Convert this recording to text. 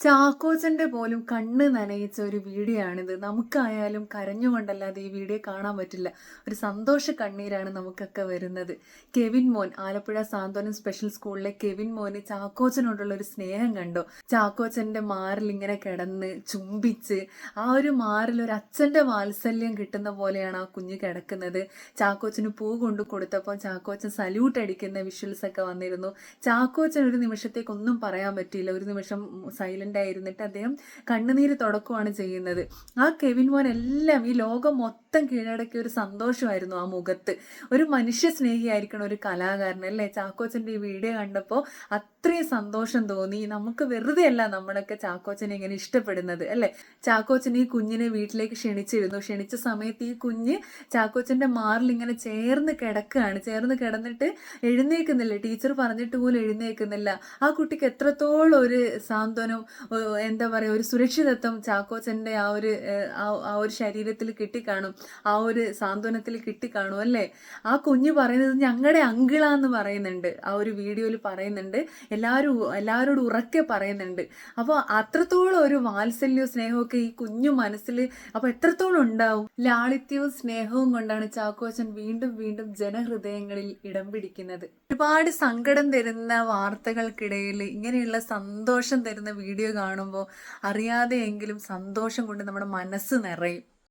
ചാക്കോച്ചന്റെ പോലും കണ്ണ് നനയിച്ച ഒരു വീഡിയോ ആണിത്. നമുക്കായാലും കരഞ്ഞുകൊണ്ടല്ലാതെ ഈ വീഡിയോ കാണാൻ പറ്റില്ല. ഒരു സന്തോഷ കണ്ണീരാണ് നമുക്കൊക്കെ വരുന്നത്. കെവിൻ മോൻ, ആലപ്പുഴ സാന്ത്വനം സ്പെഷ്യൽ സ്കൂളിലെ കെവിൻ മോന് ചാക്കോച്ചനോടുള്ള ഒരു സ്നേഹം കണ്ടോ? ചാക്കോച്ചന്റെ മാറിൽ ഇങ്ങനെ കിടന്ന് ചുംബിച്ച് ആ ഒരു മാറിൽ ഒരു അച്ഛന്റെ വാത്സല്യം കിട്ടുന്ന പോലെയാണ് ആ കുഞ്ഞ് കിടക്കുന്നത്. ചാക്കോച്ചന് പൂ കൊണ്ടു കൊടുത്തപ്പോൾ ചാക്കോച്ചൻ സല്യൂട്ട് അടിക്കുന്ന വിഷ്വൽസ് ഒക്കെ വന്നിരുന്നു. ചാക്കോച്ചൻ ഒരു നിമിഷത്തേക്ക് ഒന്നും പറയാൻ പറ്റിയില്ല. ഒരു നിമിഷം സൈലന്റ് ആയിരുന്നിട്ട് അദ്ദേഹം കണ്ണുനീര് തുടക്കുകയാണ് ചെയ്യുന്നത്. ആ കെവിൻ മോൻ എല്ലാം ഈ ലോകം മൊത്തം കീഴടക്കിയ ഒരു സന്തോഷമായിരുന്നു ആ മുഖത്ത്. ഒരു മനുഷ്യ സ്നേഹിയായിരിക്കണം ഒരു കലാകാരൻ അല്ലേ? ചാക്കോച്ചന്റെ ഈ വീഡിയോ കണ്ടപ്പോൾ അത്രയും സന്തോഷം തോന്നി. നമുക്ക് വെറുതെ അല്ല നമ്മളൊക്കെ ചാക്കോച്ചനെ ഇങ്ങനെ ഇഷ്ടപ്പെടുന്നത് അല്ലേ? ചാക്കോച്ചൻ ഈ കുഞ്ഞിനെ വീട്ടിലേക്ക് ക്ഷണിച്ചിരുന്നു. ക്ഷണിച്ച സമയത്ത് ഈ കുഞ്ഞ് ചാക്കോച്ചന്റെ മാറിൽ ഇങ്ങനെ ചേർന്ന് കിടക്കുകയാണ്. ചേർന്ന് കിടന്നിട്ട് എഴുന്നേക്കുന്നില്ല. ടീച്ചർ പറഞ്ഞിട്ട് പോലും എഴുന്നേക്കുന്നില്ല. ആ കുട്ടിക്ക് എത്രത്തോളം ഒരു സാന്ത്വനം, എന്താ പറയുക, ഒരു സുരക്ഷിതത്വം ചാക്കോച്ചന്റെ ആ ഒരു ശരീരത്തിൽ കിട്ടിക്കാണും, ആ ഒരു സാന്ത്വനത്തിൽ കിട്ടിക്കാണും അല്ലേ? ആ കുഞ്ഞ് പറയുന്നത് ഞങ്ങളുടെ അങ്കിളാന്ന് പറയുന്നുണ്ട്. ആ ഒരു വീഡിയോയിൽ പറയുന്നുണ്ട്. എല്ലാവരോടും ഉറക്കെ പറയുന്നുണ്ട്. അപ്പോൾ അത്രത്തോളം ഒരു വാത്സല്യവും സ്നേഹമൊക്കെ ഈ കുഞ്ഞു മനസ്സിൽ അപ്പോൾ എത്രത്തോളം ഉണ്ടാവും. ലാളിത്യവും സ്നേഹവും കൊണ്ടാണ് ചാക്കോച്ചൻ വീണ്ടും വീണ്ടും ജനഹൃദയങ്ങളിൽ ഇടം പിടിക്കുന്നത്. ഒരുപാട് സങ്കടം തരുന്ന വാർത്തകൾക്കിടയിൽ ഇങ്ങനെയുള്ള സന്തോഷം തരുന്ന വീഡിയോ കാണുമ്പോൾ അറിയാതെയെങ്കിലും സന്തോഷം കൊണ്ട് നമ്മുടെ മനസ്സ് നിറയും.